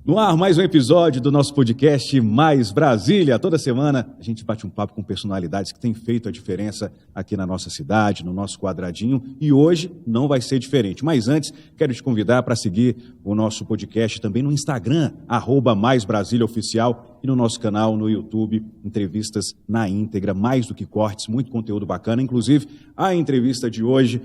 No ar, mais um episódio do nosso podcast Mais Brasília. Toda semana a gente bate um papo com personalidades que têm feito a diferença aqui na nossa cidade, no nosso quadradinho, e hoje não vai ser diferente. Mas antes, quero te convidar para seguir o nosso podcast também no Instagram, @MaisBrasíliaOficial, e no nosso canal no YouTube, entrevistas na íntegra, mais do que cortes, muito conteúdo bacana. Inclusive, a entrevista de hoje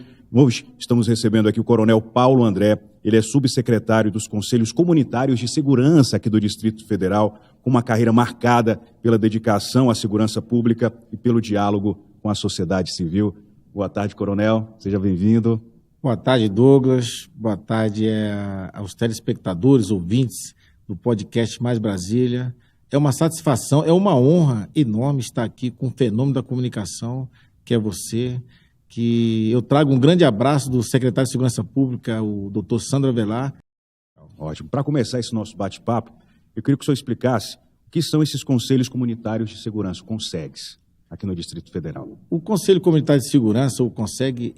estamos recebendo aqui o Coronel Paulo André. Ele é subsecretário dos Conselhos Comunitários de Segurança aqui do Distrito Federal, com uma carreira marcada pela dedicação à segurança pública e pelo diálogo com a sociedade civil. Boa tarde, Coronel. Seja bem-vindo. Boa tarde, Douglas. Boa tarde aos telespectadores, ouvintes do podcast Mais Brasília. É uma satisfação, é uma honra enorme estar aqui com o fenômeno da comunicação, que é você, que eu trago um grande abraço do secretário de Segurança Pública, o doutor Sandro Avelar. Ótimo. Para começar esse nosso bate-papo, eu queria que o senhor explicasse o que são esses Conselhos Comunitários de Segurança, CONSEGs, aqui no Distrito Federal. O Conselho Comunitário de Segurança, o CONSEG,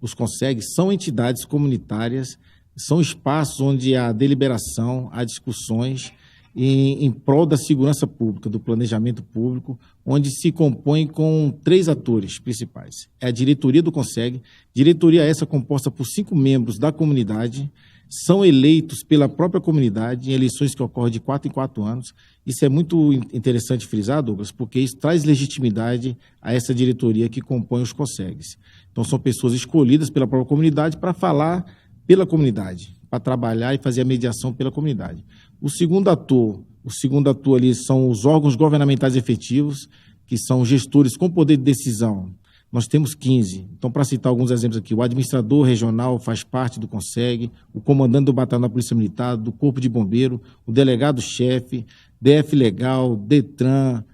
os CONSEGs são entidades comunitárias, são espaços onde há deliberação, há discussões em prol da segurança pública, do planejamento público, onde se compõe com 3 atores principais. É a diretoria do CONSEG, diretoria essa composta por 5 membros da comunidade, são eleitos pela própria comunidade em eleições que ocorrem de 4 em 4 anos. Isso é muito interessante frisar, Douglas, porque isso traz legitimidade a essa diretoria que compõe os CONSEGs. Então, são pessoas escolhidas pela própria comunidade para falar pela comunidade, para trabalhar e fazer a mediação pela comunidade. O segundo ator ali são os órgãos governamentais efetivos, que são gestores com poder de decisão. Nós temos 15. Então, para citar alguns exemplos aqui, o administrador regional faz parte do CONSEG, o comandante do batalhão da Polícia Militar, do Corpo de Bombeiro, o delegado-chefe, DF Legal, DETRAN,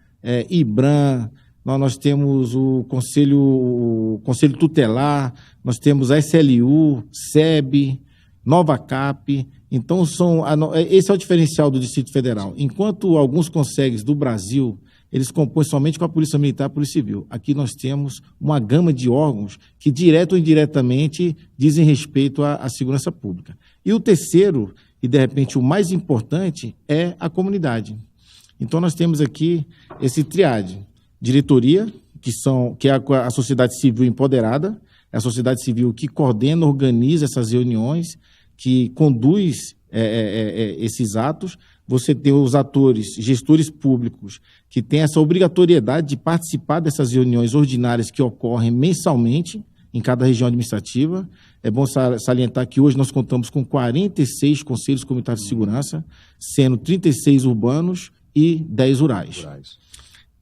IBRAM, nós temos o Conselho Tutelar, nós temos a SLU, SEB, Nova Cap. Então, esse é o diferencial do Distrito Federal. Enquanto alguns CONSEGs do Brasil, eles compõem somente com a Polícia Militar e a Polícia Civil. Aqui nós temos uma gama de órgãos que, direto ou indiretamente, dizem respeito à segurança pública. E o terceiro, e de repente o mais importante, é a comunidade. Então, nós temos aqui esse triade. Diretoria, que é a sociedade civil empoderada, é a sociedade civil que coordena, organiza essas reuniões, que conduz esses atos. Você tem os atores, gestores públicos, que têm essa obrigatoriedade de participar dessas reuniões ordinárias que ocorrem mensalmente em cada região administrativa. É bom salientar que hoje nós contamos com 46 conselhos comunitários de segurança, sendo 36 urbanos e 10 rurais.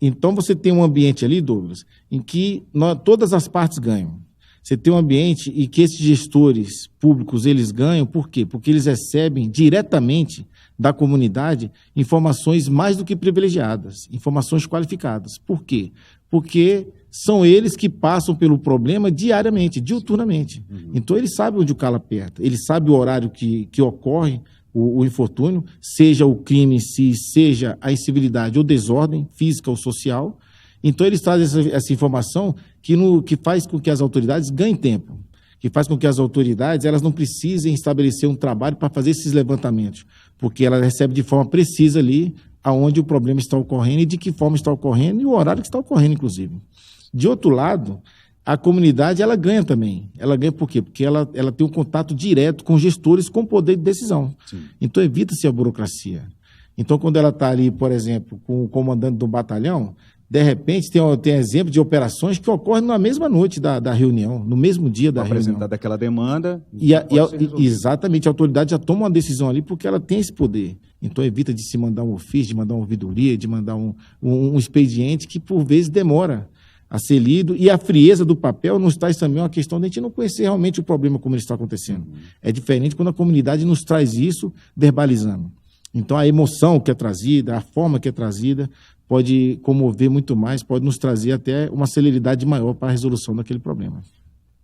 Então, você tem um ambiente ali, Douglas, em que todas as partes ganham. Você tem um ambiente em que esses gestores públicos, eles ganham, por quê? Porque eles recebem diretamente da comunidade informações mais do que privilegiadas, informações qualificadas. Por quê? Porque são eles que passam pelo problema diariamente, diuturnamente. Então, eles sabem onde o calo aperta, eles sabem o horário que ocorre o infortúnio, seja o crime em si, seja a incivilidade ou desordem física ou social. Então, eles trazem essa informação que faz com que as autoridades ganhem tempo, que faz com que as autoridades elas não precisem estabelecer um trabalho para fazer esses levantamentos, porque ela recebe de forma precisa ali aonde o problema está ocorrendo e de que forma está ocorrendo e o horário que está ocorrendo, inclusive. De outro lado, a comunidade ela ganha também. Ela ganha por quê? Porque ela tem um contato direto com gestores com poder de decisão. Sim. Então, evita-se a burocracia. Então, quando ela está ali, por exemplo, com o comandante do batalhão, de repente, tem exemplo de operações que ocorrem na mesma noite da reunião, no mesmo dia da reunião. Apresentada aquela demanda. Exatamente, a autoridade já toma uma decisão ali porque ela tem esse poder. Então, evita de se mandar um ofício, de mandar uma ouvidoria, de mandar um expediente que, por vezes, demora a ser lido. E a frieza do papel nos traz também uma questão de a gente não conhecer realmente o problema como ele está acontecendo. É diferente quando a comunidade nos traz isso verbalizando. Então, a emoção que é trazida, a forma que é trazida, pode comover muito mais, pode nos trazer até uma celeridade maior para a resolução daquele problema.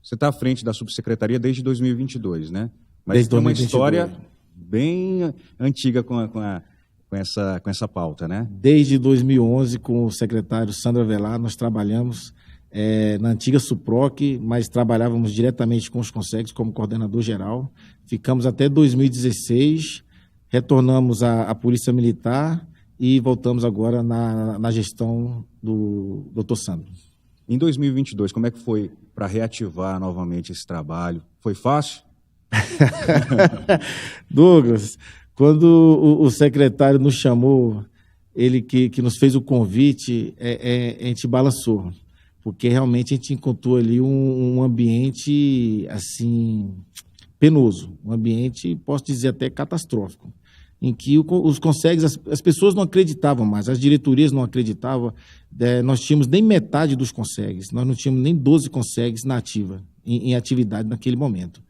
Você está à frente da subsecretaria desde 2022, né? Mas desde tem 2022. Uma história bem antiga com essa pauta, né? Desde 2011, com o secretário Sandro Avelar, nós trabalhamos na antiga SUPROC, mas trabalhávamos diretamente com os CONSEGs como coordenador geral. Ficamos até 2016, retornamos à Polícia Militar e voltamos agora na gestão do Dr. Sandro. Em 2022, como é que foi para reativar novamente esse trabalho? Foi fácil? Douglas, quando o secretário nos chamou, ele que nos fez o convite, a gente balançou, porque realmente a gente encontrou ali um ambiente assim penoso, um ambiente, posso dizer até catastrófico, em que os consegues, as pessoas não acreditavam mais, as diretorias não acreditavam, nós tínhamos nem metade dos consegues, nós não tínhamos nem 12 consegues na ativa, em atividade naquele momento.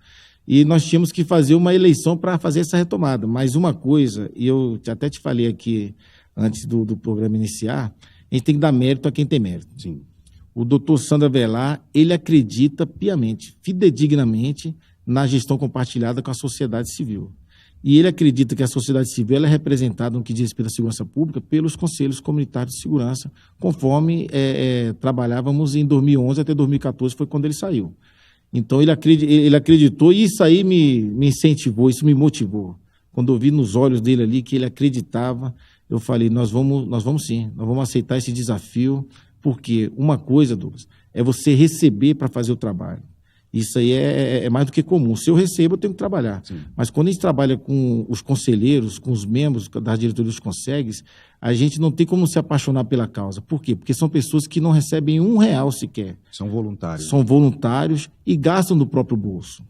E nós tínhamos que fazer uma eleição para fazer essa retomada. Mas uma coisa, e eu até te falei aqui antes do programa iniciar, a gente tem que dar mérito a quem tem mérito. Sim. O doutor Sandro Avelar, ele acredita piamente, fidedignamente, na gestão compartilhada com a sociedade civil. E ele acredita que a sociedade civil ela é representada no que diz respeito à segurança pública pelos conselhos comunitários de segurança, conforme trabalhávamos em 2011 até 2014, foi quando ele saiu. Então, ele acreditou e isso aí me incentivou, isso me motivou. Quando eu vi nos olhos dele ali que ele acreditava, eu falei, nós vamos sim, nós vamos aceitar esse desafio, porque uma coisa, Douglas, é você receber para fazer o trabalho. Isso aí é mais do que comum. Se eu recebo, eu tenho que trabalhar. Sim. Mas quando a gente trabalha com os conselheiros, com os membros das diretorias dos consegues, a gente não tem como se apaixonar pela causa. Por quê? Porque são pessoas que não recebem R$1 sequer. São voluntários. São voluntários e gastam do próprio bolso.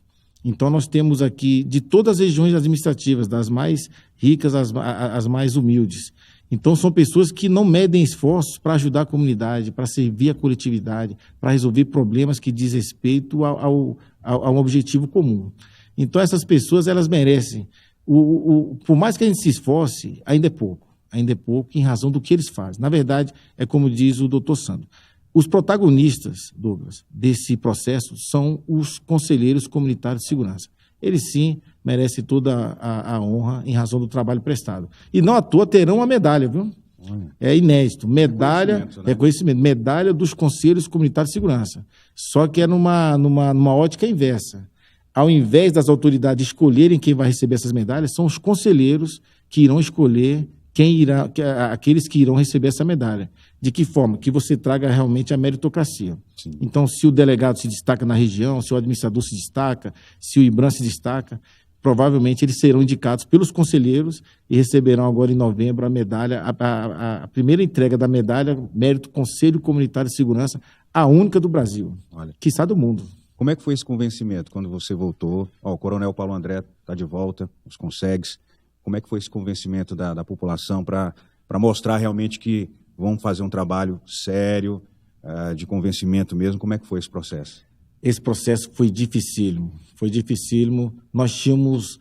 Então, nós temos aqui, de todas as regiões administrativas, das mais ricas às mais humildes. Então, são pessoas que não medem esforços para ajudar a comunidade, para servir a coletividade, para resolver problemas que diz respeito a um objetivo comum. Então, essas pessoas, elas merecem. Por mais que a gente se esforce, ainda é pouco em razão do que eles fazem. Na verdade, é como diz o doutor Sandro. Os protagonistas, Douglas, desse processo são os conselheiros comunitários de segurança. Eles sim merecem toda a honra em razão do trabalho prestado. E não à toa terão uma medalha, viu? É inédito. Medalha, reconhecimento, medalha dos conselhos comunitários de segurança. Só que é numa ótica inversa. Ao invés das autoridades escolherem quem vai receber essas medalhas, são os conselheiros que irão escolher aqueles que irão receber essa medalha. De que forma? Que você traga realmente a meritocracia. Sim. Então, se o delegado se destaca na região, se o administrador se destaca, se o IBRAM se destaca, provavelmente eles serão indicados pelos conselheiros e receberão agora em novembro a medalha, a primeira entrega da medalha Mérito Conselho Comunitário de Segurança, a única do Brasil, quiçá do mundo. Como é que foi esse convencimento quando você voltou? O Coronel Paulo André está de volta, os consegues. Como é que foi esse convencimento da população para mostrar realmente que vão fazer um trabalho sério, de convencimento mesmo? Como é que foi esse processo? Esse processo foi dificílimo. Nós tínhamos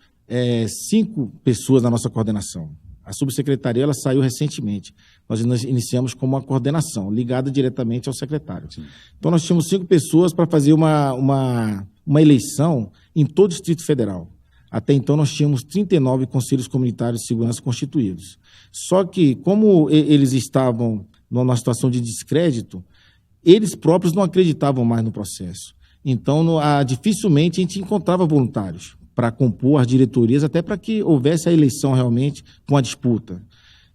5 pessoas na nossa coordenação. A subsecretaria ela saiu recentemente. Nós iniciamos com uma coordenação ligada diretamente ao secretário. Sim. Então, nós tínhamos 5 pessoas para fazer uma eleição em todo o Distrito Federal. Até então, nós tínhamos 39 conselhos comunitários de segurança constituídos. Só que, como eles estavam numa situação de descrédito, eles próprios não acreditavam mais no processo. Então, dificilmente a gente encontrava voluntários para compor as diretorias, até para que houvesse a eleição realmente com a disputa.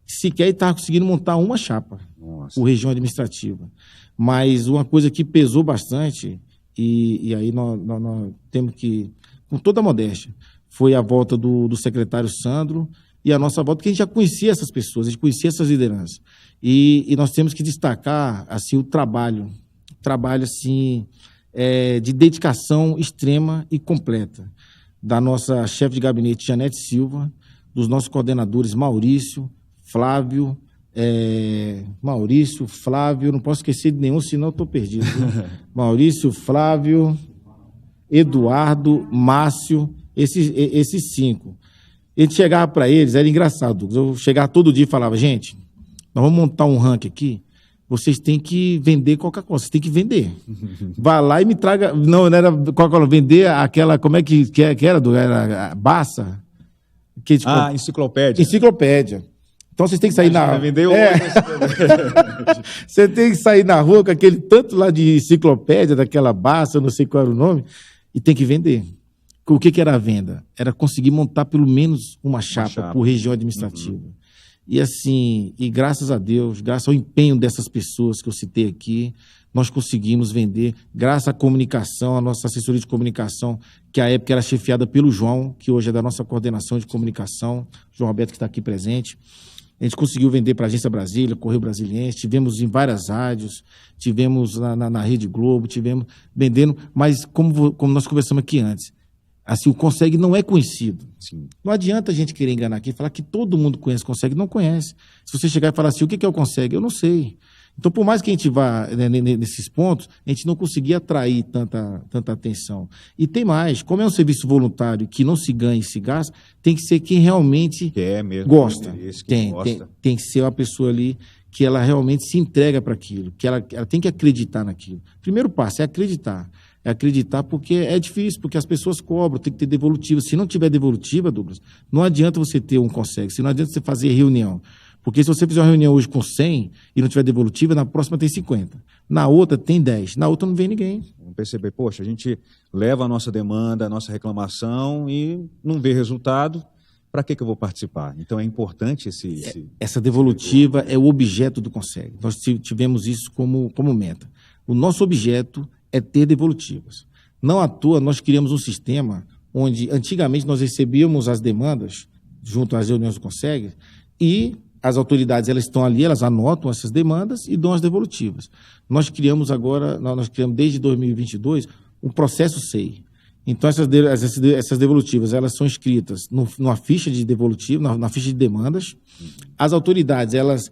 Sequer estava conseguindo montar uma chapa por região administrativa. Mas uma coisa que pesou bastante, e aí nós temos que, com toda a modéstia, foi a volta do secretário Sandro e a nossa volta, porque a gente já conhecia essas pessoas, a gente conhecia essas lideranças. E nós temos que destacar assim, o trabalho assim, de dedicação extrema e completa da nossa chefe de gabinete, Janete Silva, dos nossos coordenadores Maurício, Flávio, não posso esquecer de nenhum, senão eu estou perdido. Maurício, Flávio, Eduardo, Márcio, esses 5. A gente chegava para eles, era engraçado, eu chegava todo dia e falava, gente, nós vamos montar um ranking aqui, vocês têm que vender Coca-Cola, vocês têm que vender. Vá lá e me traga, não era Coca-Cola, vender aquela, como é que era, era Barça? Enciclopédia. Enciclopédia. Então vocês têm que sair na rua. Você tem que sair na rua com aquele tanto lá de enciclopédia, daquela Barça, não sei qual era o nome, e tem que vender. O que era a venda? Era conseguir montar pelo menos uma chapa por região administrativa. Uhum. E assim, e graças a Deus, graças ao empenho dessas pessoas que eu citei aqui, nós conseguimos vender, graças à comunicação, à nossa assessoria de comunicação, que à época era chefiada pelo João, que hoje é da nossa coordenação de comunicação, João Roberto, que está aqui presente. A gente conseguiu vender para a Agência Brasília, Correio Brasiliense, tivemos em várias rádios, tivemos na Rede Globo, tivemos vendendo, mas como nós conversamos aqui antes, assim, o Conseg não é conhecido. Sim. Não adianta a gente querer enganar aqui e falar que todo mundo conhece o Conseg, não conhece. Se você chegar e falar assim, o que é o Conseg? Eu não sei. Então, por mais que a gente vá nesses pontos, a gente não conseguia atrair tanta atenção. E tem mais, como é um serviço voluntário que não se ganha e se gasta, tem que ser quem realmente gosta. Tem que ser uma pessoa ali que ela realmente se entrega para aquilo, que ela tem que acreditar naquilo. Primeiro passo é acreditar. É acreditar porque é difícil, porque as pessoas cobram, tem que ter devolutiva. Se não tiver devolutiva, Douglas, não adianta você ter um Conseg, se não adianta você fazer reunião. Porque se você fizer uma reunião hoje com 100 e não tiver devolutiva, na próxima tem 50. Na outra tem 10. Na outra não vem ninguém. Vamos perceber, poxa, a gente leva a nossa demanda, a nossa reclamação e não vê resultado. Para que eu vou participar? Então é importante essa devolutiva é o objeto do Conseg. Nós tivemos isso como meta. O nosso objeto é ter devolutivas. Não à toa, nós criamos um sistema onde, antigamente, nós recebíamos as demandas junto às reuniões do Conseg e as autoridades elas estão ali, elas anotam essas demandas e dão as devolutivas. Nós criamos desde 2022 um processo SEI. Então, essas devolutivas elas são escritas numa ficha de devolutiva, na ficha de demandas. As autoridades, elas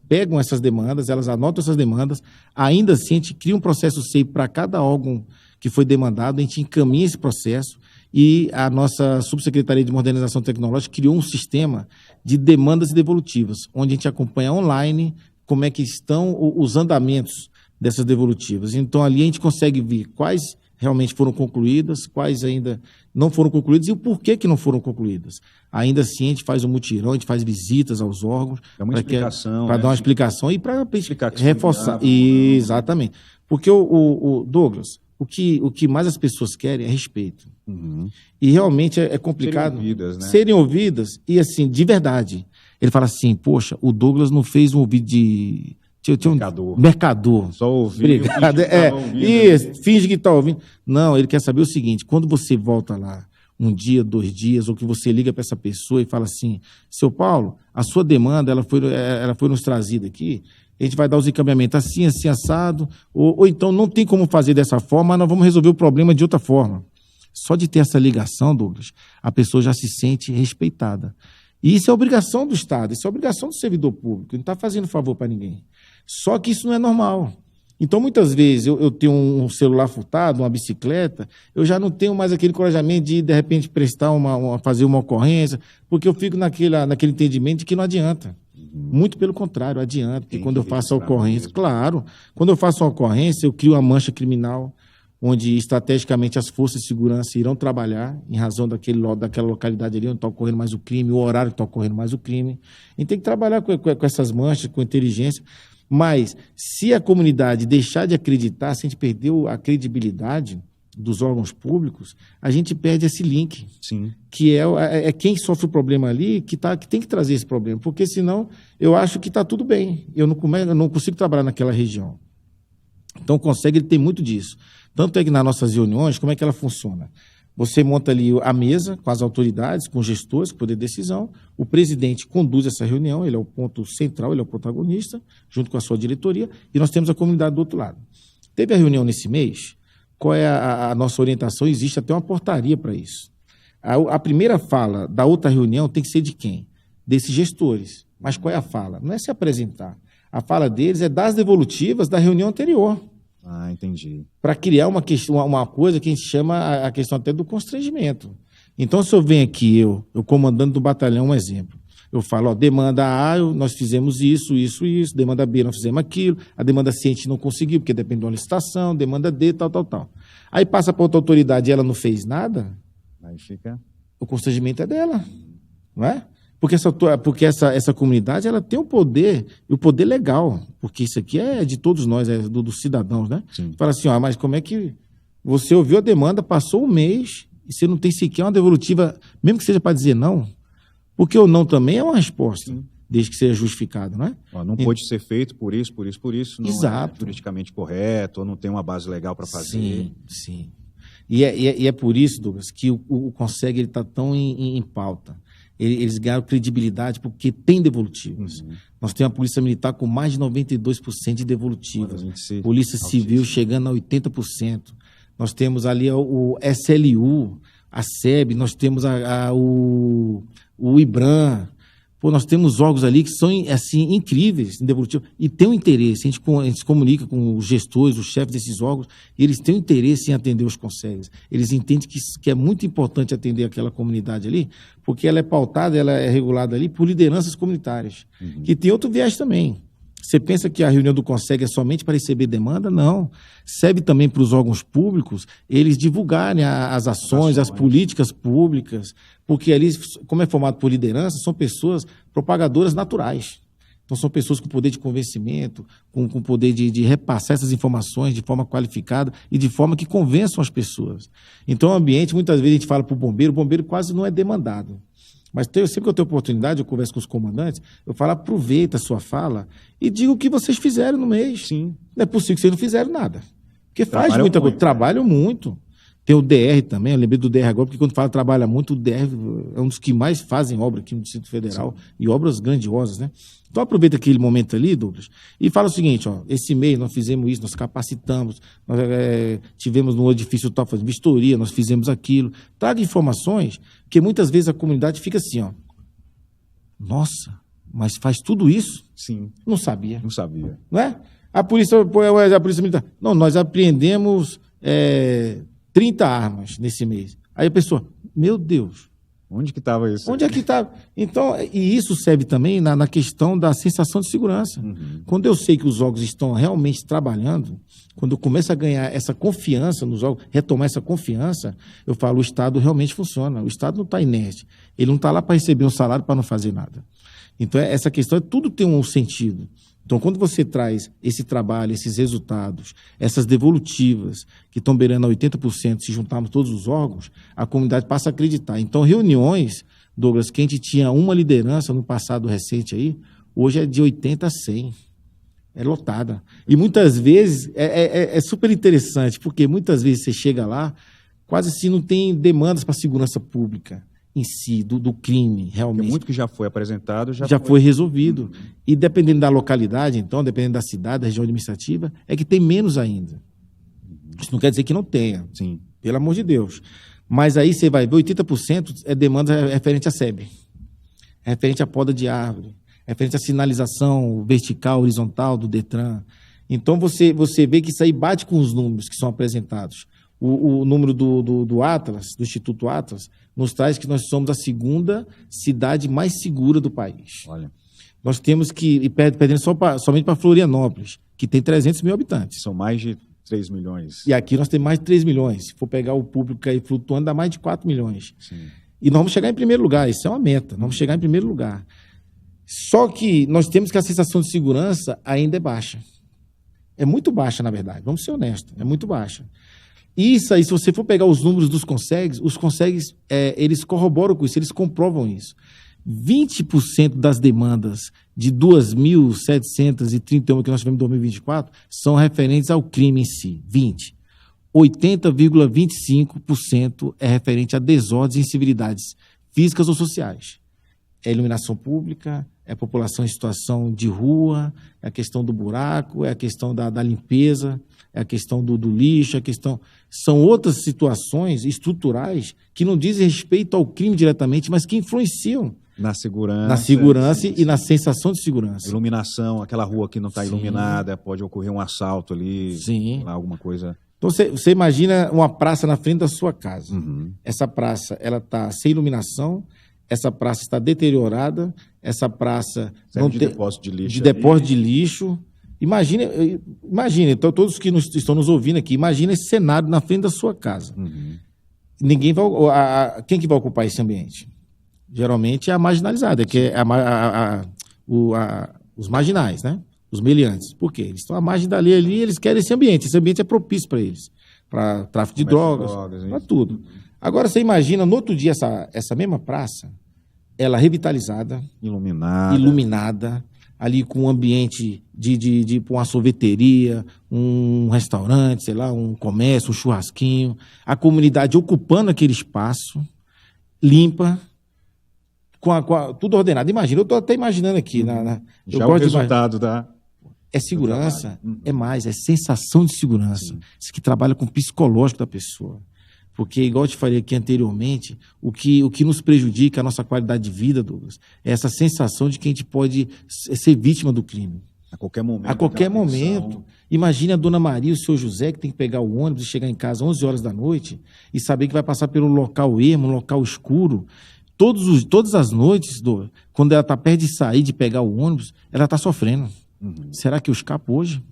pegam essas demandas, elas anotam essas demandas, ainda assim a gente cria um processo SEI para cada órgão que foi demandado, a gente encaminha esse processo e a nossa Subsecretaria de Modernização Tecnológica criou um sistema de demandas e devolutivas, onde a gente acompanha online como é que estão os andamentos dessas devolutivas. Então ali a gente consegue ver quais realmente foram concluídas, quais ainda não foram concluídas e o porquê que não foram concluídas. Ainda assim, a gente faz um mutirão, a gente faz visitas aos órgãos. É uma explicação. Para dar uma explicação e para reforçar. Exatamente. Porque, o Douglas, o que mais as pessoas querem é respeito. Uhum. E realmente é complicado. Serem ouvidas, né? Serem ouvidas e, assim, de verdade. Ele fala assim, poxa, o Douglas não fez um ouvido de... Mercador. Só ouvir. Obrigado. Finge que está ouvindo. Não, ele quer saber o seguinte: quando você volta lá, um dia, 2 dias, ou que você liga para essa pessoa e fala assim: seu Paulo, a sua demanda ela foi nos trazida aqui, a gente vai dar os encaminhamentos assim, assim, assado, ou então não tem como fazer dessa forma, mas nós vamos resolver o problema de outra forma. Só de ter essa ligação, Douglas, a pessoa já se sente respeitada. E isso é obrigação do Estado, isso é obrigação do servidor público, não está fazendo favor para ninguém. Só que isso não é normal. Então, muitas vezes, eu tenho um celular furtado, uma bicicleta, eu já não tenho mais aquele encorajamento de repente, prestar fazer uma ocorrência, porque eu fico naquele entendimento de que não adianta. Muito pelo contrário, adianta, porque quando eu faço a ocorrência, claro, quando eu faço uma ocorrência, eu crio uma mancha criminal, onde estrategicamente as forças de segurança irão trabalhar em razão daquela localidade ali onde está ocorrendo mais o crime, o horário que está ocorrendo mais o crime. A gente tem que trabalhar com essas manchas, com inteligência, mas se a comunidade deixar de acreditar, se a gente perder a credibilidade dos órgãos públicos, a gente perde esse link. Sim. Que é quem sofre o problema ali que tem que trazer esse problema, porque senão eu acho que está tudo bem, eu não consigo trabalhar naquela região. Então, ele tem muito disso. Tanto é que nas nossas reuniões, como é que ela funciona? Você monta ali a mesa com as autoridades, com os gestores, com o poder de decisão, o presidente conduz essa reunião, ele é o ponto central, ele é o protagonista, junto com a sua diretoria, e nós temos a comunidade do outro lado. Teve a reunião nesse mês, qual é a nossa orientação? Existe até uma portaria para isso. A primeira fala da outra reunião tem que ser de quem? Desses gestores. Mas qual é a fala? Não é se apresentar. A fala deles é das devolutivas da reunião anterior. Ah, entendi. Para criar uma coisa que a gente chama a questão até do constrangimento. Então, se eu venho aqui, eu comandante do batalhão, um exemplo, eu falo, demanda A, nós fizemos isso, demanda B, nós fizemos aquilo, a demanda C a gente não conseguiu, porque depende de uma licitação, demanda D, tal. Aí passa para outra autoridade e ela não fez nada, aí fica... O constrangimento é dela, não é? Porque essa comunidade ela tem o poder, e o poder legal, porque isso aqui é de todos nós, é dos cidadãos, né? Sim. Fala assim, mas como é que Você ouviu a demanda, passou um mês, e você não tem sequer uma devolutiva, mesmo que seja para dizer não, porque o não também é uma resposta, desde que seja justificado, não é? Não pode ser feito por isso, não Exato. é juridicamente correto, ou não tem uma base legal para fazer. Sim, sim. E é por isso, Douglas, que o CONSEG está tão em pauta. Eles ganharam credibilidade porque tem devolutivas. Nós temos a Polícia Militar com mais de 92% de devolutivas. Polícia Civil chegando a 80%. Nós temos ali o SLU, a SEB, nós temos o IBRAM. Pô, nós temos órgãos ali que são assim, incríveis em devolutivo e tem um interesse. A gente se comunica com os gestores, os chefes desses órgãos, e eles têm um interesse em atender os CONSEGs. Eles entendem que é muito importante atender aquela comunidade ali, porque ela é pautada, ela é regulada ali por lideranças comunitárias, que tem outro viés também. Você pensa que a reunião do CONSEG é somente para receber demanda? Não. Serve também para os órgãos públicos eles divulgarem as ações, as políticas públicas, porque ali, como é formado por liderança, são pessoas propagadoras naturais. Então, são pessoas com poder de convencimento, com poder de repassar essas informações de forma qualificada e de forma que convençam as pessoas. Então, o ambiente, muitas vezes a gente fala para o bombeiro quase não é demandado. Mas sempre que eu tenho oportunidade, eu converso com os comandantes, eu falo, aproveita a sua fala e diga o que vocês fizeram no mês. Sim. Não é possível que vocês não fizeram nada. Porque faz muita coisa, trabalham muito. Tem o DR também, eu lembrei do DR agora, porque quando fala trabalha muito, o DR é um dos que mais fazem obra aqui no Distrito Federal, e obras grandiosas, né? Então aproveita aquele momento ali, Douglas, e fala o seguinte, esse mês nós fizemos isso, nós capacitamos, nós tivemos no edifício tal, fazendo vistoria, nós fizemos aquilo. Traga informações, porque muitas vezes a comunidade fica assim, nossa, mas faz tudo isso? Sim. Não sabia. Não sabia. Não é? A polícia militar. Não, nós apreendemos 30 armas nesse mês. Aí a pessoa, meu Deus. Onde que estava isso? Onde é que estava? Então, e isso serve também na questão da sensação de segurança. Quando eu sei que os órgãos estão realmente trabalhando, quando eu começo a ganhar essa confiança nos órgãos, retomar essa confiança, eu falo, o Estado realmente funciona. O Estado não está inerte. Ele não está lá para receber um salário para não fazer nada. Então, essa questão, tudo tem um sentido. Então, quando você traz esse trabalho, esses resultados, essas devolutivas, que estão beirando a 80%, se juntarmos todos os órgãos, a comunidade passa a acreditar. Então, reuniões, Douglas, que a gente tinha uma liderança no passado recente aí, hoje é de 80 a 100. É lotada. E muitas vezes, é super interessante, porque muitas vezes você chega lá, quase assim não tem demandas para a segurança pública em si, do crime, realmente. Porque muito que já foi apresentado, já foi resolvido. E dependendo da localidade, então, dependendo da cidade, da região administrativa, é que tem menos ainda. Isso não quer dizer que não tenha. Sim. Pelo amor de Deus. Mas aí você vai ver, 80% é demanda referente à SEB, referente à poda de árvore, referente à sinalização vertical, horizontal do DETRAN. Então, você vê que isso aí bate com os números que são apresentados. O número do Atlas, do Instituto Atlas, nos traz que nós somos a segunda cidade mais segura do país. Olha. Nós temos que ir perdendo somente para Florianópolis, que tem 300 mil habitantes. São mais de 3 milhões. E aqui nós temos mais de 3 milhões. Se for pegar o público aí flutuando, dá mais de 4 milhões. Sim. E nós vamos chegar em primeiro lugar, isso é uma meta, nós vamos chegar em primeiro lugar. Só que nós temos que a sensação de segurança ainda é baixa. É muito baixa, na verdade, vamos ser honestos, é muito baixa. Isso aí, se você for pegar os números dos CONSEGs, os CONSEGs, eles corroboram com isso, eles comprovam isso. 20% das demandas de 2.731 que nós tivemos em 2024 são referentes ao crime em si, 20%. 80,25% é referente a desordens e incivilidades físicas ou sociais. É iluminação pública, é a população em situação de rua, é a questão do buraco, é a questão da limpeza, é a questão do lixo, são outras situações estruturais que não dizem respeito ao crime diretamente, mas que influenciam na segurança. Na segurança sim. E na sensação de segurança. Iluminação, aquela rua que não está iluminada, pode ocorrer um assalto ali, sim. Alguma coisa. Então você imagina uma praça na frente da sua casa. Essa praça ela está sem iluminação, essa praça está deteriorada, essa praça não tem depósito de lixo. Depósito de lixo. Imagine, então, todos que estão nos ouvindo aqui, imagina esse cenário na frente da sua casa. Ninguém vai, quem que vai ocupar esse ambiente? Geralmente é a marginalizada, que é os marginais, né? Os meliantes. Por quê? Eles estão à margem da lei ali, eles querem esse ambiente é propício para eles para tráfico de drogas, para tudo. Agora, você imagina, no outro dia, essa mesma praça, ela revitalizada, iluminada, ali com um ambiente de uma sorveteria, um restaurante, sei lá, um comércio, um churrasquinho, a comunidade ocupando aquele espaço, limpa, tudo ordenado. Imagina, eu estou até imaginando aqui. Já o resultado da... É segurança, é mais, é sensação de segurança. Sim. Isso que trabalha com o psicológico da pessoa. Porque, igual eu te falei aqui anteriormente, o que nos prejudica a nossa qualidade de vida, Douglas, é essa sensação de que a gente pode ser vítima do crime. A qualquer momento. A qualquer momento. Imagine a dona Maria e o seu José, que tem que pegar o ônibus e chegar em casa às 11 horas da noite e saber que vai passar pelo local ermo, um local escuro. Todas as noites, Douglas, quando ela está perto de sair, de pegar o ônibus, ela está sofrendo. Será que eu escapo hoje?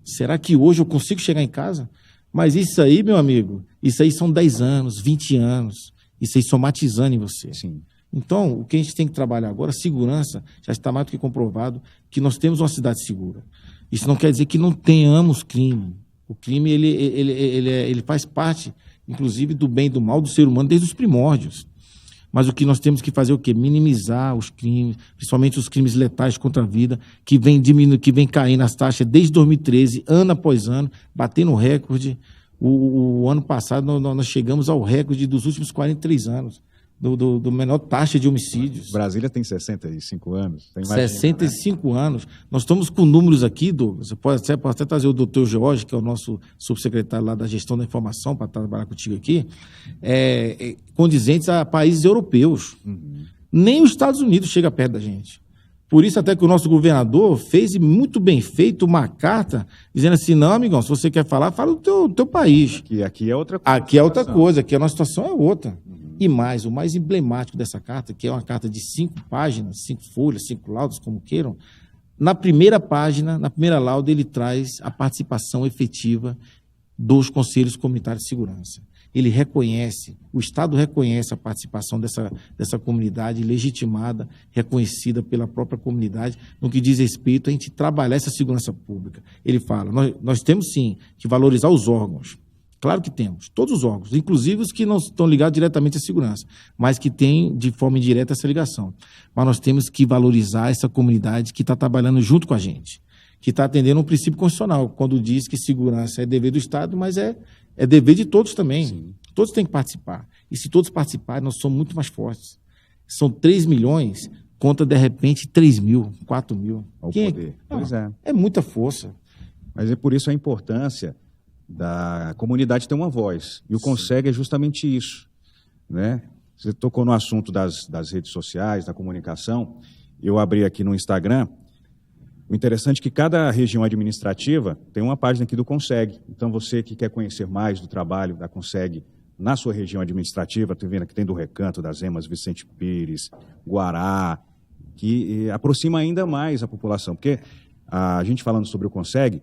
Será que hoje eu consigo chegar em casa? Mas isso aí, meu amigo, isso aí são 10 anos, 20 anos. Isso aí somatizando em você. Sim. Então, o que a gente tem que trabalhar agora, segurança, já está mais do que comprovado que nós temos uma cidade segura. Isso não quer dizer que não tenhamos crime. O crime, ele faz parte, inclusive, do bem e do mal do ser humano desde os primórdios. Mas o que nós temos que fazer é o quê? Minimizar os crimes, principalmente os crimes letais contra a vida, que vem diminuindo, que vem caindo as taxas desde 2013, ano após ano, batendo recorde. O ano passado nós chegamos ao recorde dos últimos 43 anos, do menor taxa de homicídios. Brasília tem 65 anos. 65 anos. Nós estamos com números aqui, Douglas. Você pode até trazer o doutor Jorge, que é o nosso subsecretário lá da gestão da informação, para trabalhar contigo aqui, condizentes a países europeus. Nem os Estados Unidos chega perto da gente. Por isso até que o nosso governador fez, muito bem feito, uma carta dizendo assim, não, amigão, se você quer falar, fala do teu país. Aqui é outra coisa. Aqui é outra coisa, aqui a nossa situação é outra. E mais, o mais emblemático dessa carta, que é uma carta de 5 páginas, 5 folhas, 5 laudos, como queiram, na primeira página, na primeira lauda, ele traz a participação efetiva dos conselhos comunitários de segurança. Ele reconhece, o Estado reconhece a participação dessa comunidade legitimada, reconhecida pela própria comunidade, no que diz respeito a gente trabalhar essa segurança pública. Ele fala, nós temos sim que valorizar os órgãos. Claro que temos, todos os órgãos, inclusive os que não estão ligados diretamente à segurança, mas que têm de forma indireta essa ligação. Mas nós temos que valorizar essa comunidade que está trabalhando junto com a gente, que está atendendo um princípio constitucional, quando diz que segurança é dever do Estado, mas é dever de todos também. Sim. Todos têm que participar. E se todos participarem, nós somos muito mais fortes. São 3 milhões contra, de repente, 3 mil, 4 mil. Ao poder. Pois é. É muita força. Mas é por isso a importância da comunidade ter uma voz. E o Conseg é justamente isso. Né? Você tocou no assunto das redes sociais, da comunicação. Eu abri aqui no Instagram. O interessante é que cada região administrativa tem uma página aqui do Conseg. Então, você que quer conhecer mais do trabalho da Conseg na sua região administrativa, estou vendo aqui tem do Recanto, das Emas, Vicente Pires, Guará, que aproxima ainda mais a população. Porque a gente falando sobre o Conseg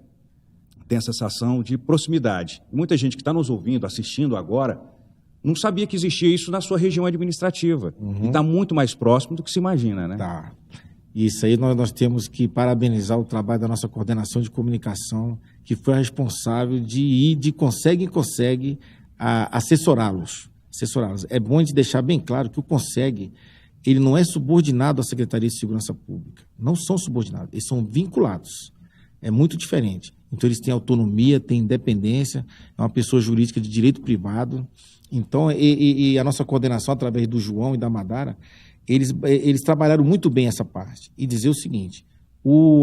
tem a sensação de proximidade. Muita gente que está nos ouvindo, assistindo agora, não sabia que existia isso na sua região administrativa. E está muito mais próximo do que se imagina, né? Tá. Isso aí nós temos que parabenizar o trabalho da nossa coordenação de comunicação, que foi a responsável de ir de Conseg em Conseg a assessorá-los. É bom a gente deixar bem claro que o Conseg, ele não é subordinado à Secretaria de Segurança Pública. Não são subordinados, eles são vinculados. É muito diferente. Então, eles têm autonomia, têm independência, é uma pessoa jurídica de direito privado. Então, a nossa coordenação, através do João e da Madara, eles trabalharam muito bem essa parte. E dizer o seguinte,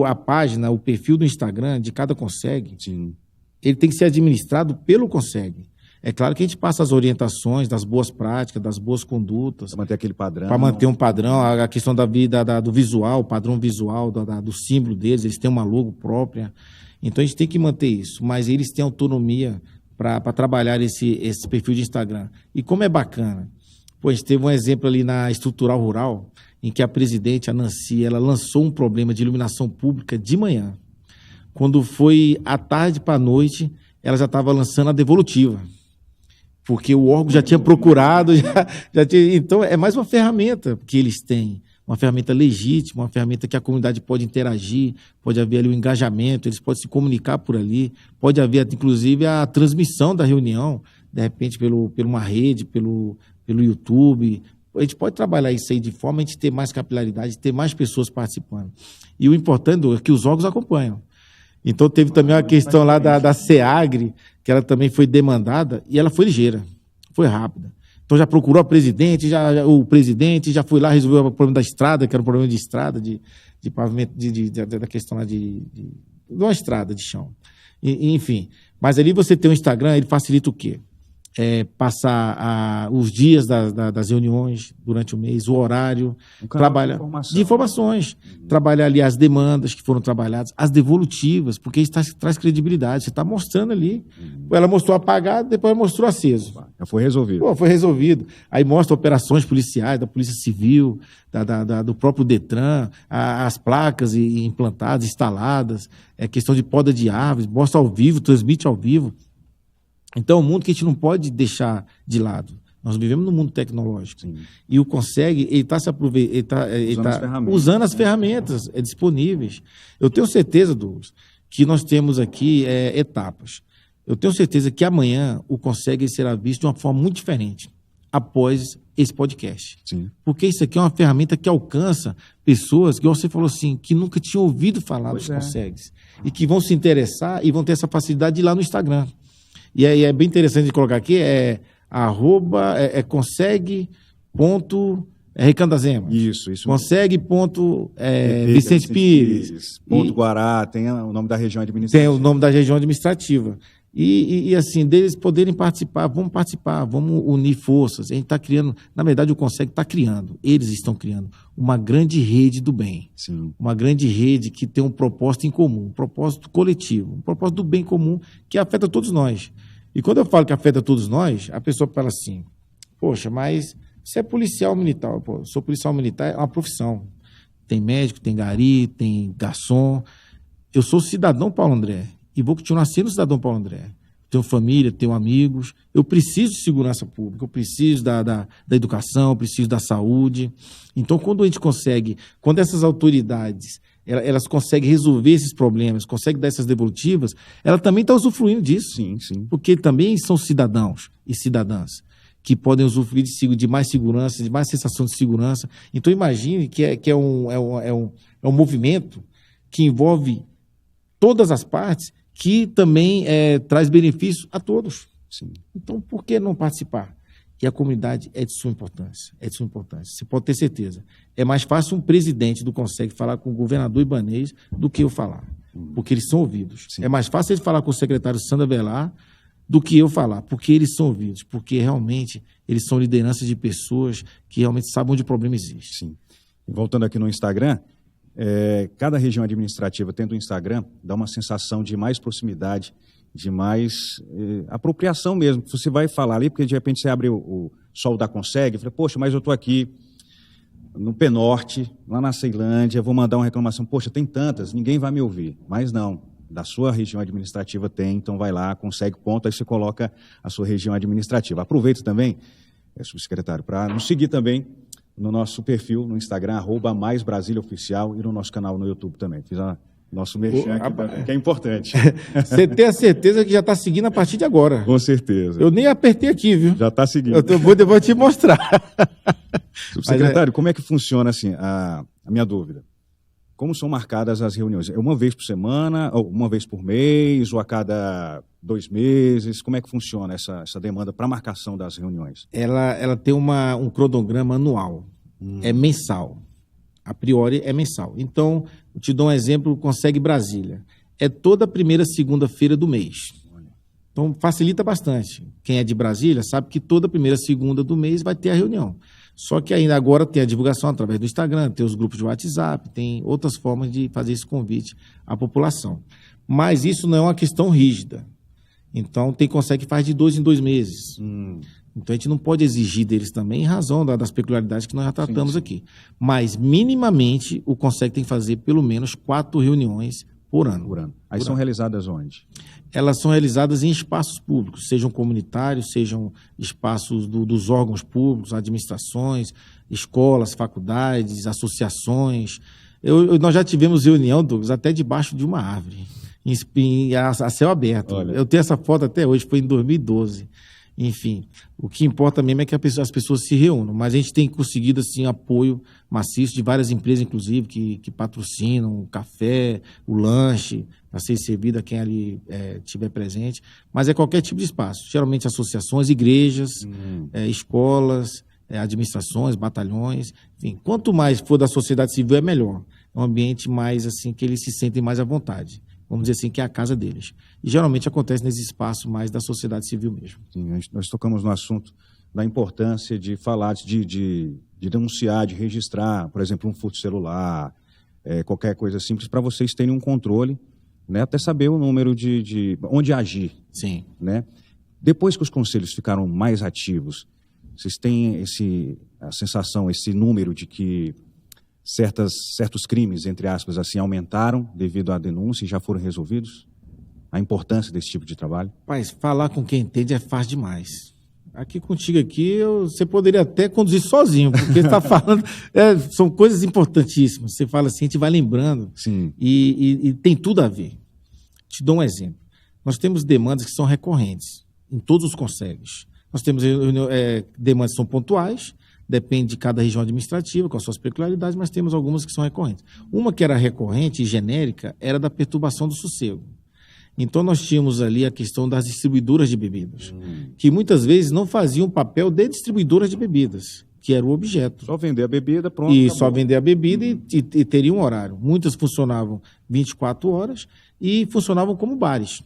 a página, o perfil do Instagram de cada Conseg, sim, ele tem que ser administrado pelo Conseg. É claro que a gente passa as orientações das boas práticas, das boas condutas. Para manter aquele padrão. Para manter um padrão, a questão da vida, do visual, o padrão visual, do símbolo deles, eles têm uma logo própria. Então, a gente tem que manter isso, mas eles têm autonomia para trabalhar esse perfil de Instagram. E como é bacana, a gente teve um exemplo ali na Estrutural Rural, em que a presidente, a Nancy, ela lançou um problema de iluminação pública de manhã. Quando foi à tarde para a noite, ela já estava lançando a devolutiva, porque o órgão já tinha procurado, já tinha... Então, é mais uma ferramenta que eles têm uma ferramenta legítima, uma ferramenta que a comunidade pode interagir, pode haver ali um engajamento, eles podem se comunicar por ali, pode haver, inclusive, a transmissão da reunião, de repente, por uma rede, pelo YouTube. A gente pode trabalhar isso aí de forma a gente ter mais capilaridade, ter mais pessoas participando. E o importante é que os órgãos acompanham. Então, teve também uma questão lá da SEAGRE, que ela também foi demandada, e ela foi ligeira, foi rápida. Então, já procurou o presidente já foi lá, resolveu o problema da estrada, que era um problema de estrada, de pavimento, da questão lá de uma estrada de chão. Enfim, mas ali você tem o Instagram, ele facilita o quê? Passar os dias das reuniões durante o mês, o horário, trabalhar de informações, trabalhar ali as demandas que foram trabalhadas, as devolutivas, porque isso traz credibilidade, você está mostrando ali. Ela mostrou apagado, depois mostrou aceso. Já foi resolvido. Foi resolvido. Aí mostra operações policiais, da Polícia Civil, do próprio Detran, as placas implantadas, instaladas, questão de poda de árvores, mostra ao vivo, transmite ao vivo. Então, é um mundo que a gente não pode deixar de lado. Nós vivemos num mundo tecnológico. Sim. E o Consegue, ele está se aproveitando, usando as ferramentas disponíveis. Eu tenho certeza, Douglas, que nós temos aqui etapas. Eu tenho certeza que amanhã o Consegue será visto de uma forma muito diferente após esse podcast. Sim. Porque isso aqui é uma ferramenta que alcança pessoas, que você falou assim, que nunca tinham ouvido falar dos Consegues. E que vão se interessar e vão ter essa facilidade de ir lá no Instagram. E aí é bem interessante de colocar aqui, consegue.recandazema. Isso. Vicente Pires. Ponto Guará, tem o nome da região administrativa. Tem o nome da região administrativa. E assim, deles poderem participar, vamos unir forças. A gente está criando, na verdade o Consegue está criando, eles estão criando uma grande rede do bem. Sim. Uma grande rede que tem um propósito em comum, um propósito coletivo, um propósito do bem comum que afeta todos nós. E quando eu falo que afeta todos nós, a pessoa fala assim, poxa, mas você é policial militar. Pô, eu sou policial militar, é uma profissão. Tem médico, tem gari, tem garçom. Eu sou cidadão Paulo André e vou continuar sendo cidadão Paulo André. Tenho família, tenho amigos. Eu preciso de segurança pública, eu preciso da educação, eu preciso da saúde. Então, quando a gente consegue, quando essas autoridades elas conseguem resolver esses problemas, conseguem dar essas devolutivas, ela também está usufruindo disso. Sim. Porque também são cidadãos e cidadãs que podem usufruir de mais segurança, de mais sensação de segurança. Então, imagine que é um movimento que envolve todas as partes, que também traz benefício a todos. Sim. Então, por que não participar? E a comunidade é de sua importância. Você pode ter certeza. É mais fácil um presidente do Consegue falar com o governador Ibanez do que eu falar, porque eles são ouvidos. Sim. É mais fácil ele falar com o secretário Sandra Velar do que eu falar, porque eles são ouvidos, porque realmente eles são lideranças de pessoas que realmente sabem onde o problema existe. Sim. E voltando aqui no Instagram, cada região administrativa tendo um Instagram dá uma sensação de mais proximidade, de mais apropriação mesmo. Você vai falar ali, porque de repente você abre o Sol da Consegue e fala, poxa, mas eu estou aqui no Penorte, lá na Ceilândia, vou mandar uma reclamação, poxa, tem tantas, ninguém vai me ouvir. Mas não, da sua região administrativa tem, então vai lá, consegue ponto, aí você coloca a sua região administrativa. Aproveita também, subsecretário, para nos seguir também no nosso perfil no Instagram, @MaisBrasíliaOficial, e no nosso canal no YouTube também. Fiz nosso merchan aqui também, que é importante. Você tem a certeza que já está seguindo a partir de agora. Com certeza. Eu nem apertei aqui, viu? Já está seguindo. Eu vou te mostrar. Subsecretário, como é que funciona assim, a minha dúvida? Como são marcadas as reuniões? É uma vez por semana, ou uma vez por mês, ou a cada 2 meses? Como é que funciona essa demanda para marcação das reuniões? Ela tem um cronograma anual, é mensal. A priori é mensal. Então, eu te dou um exemplo, Consegue Brasília. É toda primeira segunda-feira do mês. Então, facilita bastante. Quem é de Brasília sabe que toda primeira segunda do mês vai ter a reunião. Só que ainda agora tem a divulgação através do Instagram, tem os grupos de WhatsApp, tem outras formas de fazer esse convite à população. Mas isso não é uma questão rígida. Então, tem Consegue que faz de 2 em 2 meses. Então, a gente não pode exigir deles também, em razão das peculiaridades que nós já tratamos aqui. Mas, minimamente, o Consegue tem que fazer pelo menos 4 reuniões por ano. Aí são realizadas onde? Elas são realizadas em espaços públicos, sejam comunitários, sejam espaços dos órgãos públicos, administrações, escolas, faculdades, associações. Nós já tivemos reunião, Douglas, até debaixo de uma árvore, a céu aberto. Olha. Eu tenho essa foto até hoje, foi em 2012. Enfim, o que importa mesmo é que as pessoas se reúnam, mas a gente tem conseguido assim, apoio maciço de várias empresas, inclusive, que patrocinam o café, o lanche, para ser servido a quem ali estiver presente, mas é qualquer tipo de espaço, geralmente associações, igrejas, escolas, administrações, batalhões, enfim, quanto mais for da sociedade civil é melhor, é um ambiente mais assim, que eles se sentem mais à vontade. Vamos dizer assim, que é a casa deles. E geralmente acontece nesse espaço mais da sociedade civil mesmo. Sim, nós tocamos no assunto da importância de falar, de denunciar, de registrar, por exemplo, um furto celular, qualquer coisa simples, para vocês terem um controle, né, até saber o número de onde agir. Sim. Né? Depois que os conselhos ficaram mais ativos, vocês têm a sensação, esse número de que certos crimes, entre aspas, assim, aumentaram devido à denúncia e já foram resolvidos? A importância desse tipo de trabalho? Mas falar com quem entende é fácil demais. Aqui contigo você poderia até conduzir sozinho, porque você está falando, são coisas importantíssimas. Você fala assim, a gente vai lembrando. Sim. E tem tudo a ver. Te dou um exemplo. Nós temos demandas que são recorrentes, em todos os conselhos. Nós temos demandas que são pontuais, depende de cada região administrativa, com as suas peculiaridades, mas temos algumas que são recorrentes. Uma que era recorrente e genérica era da perturbação do sossego. Então, nós tínhamos ali a questão das distribuidoras de bebidas, que muitas vezes não faziam o papel de distribuidoras de bebidas, que era o objeto. Só vender a bebida, pronto. E só vender a bebida e teria um horário. Muitas funcionavam 24 horas e funcionavam como bares,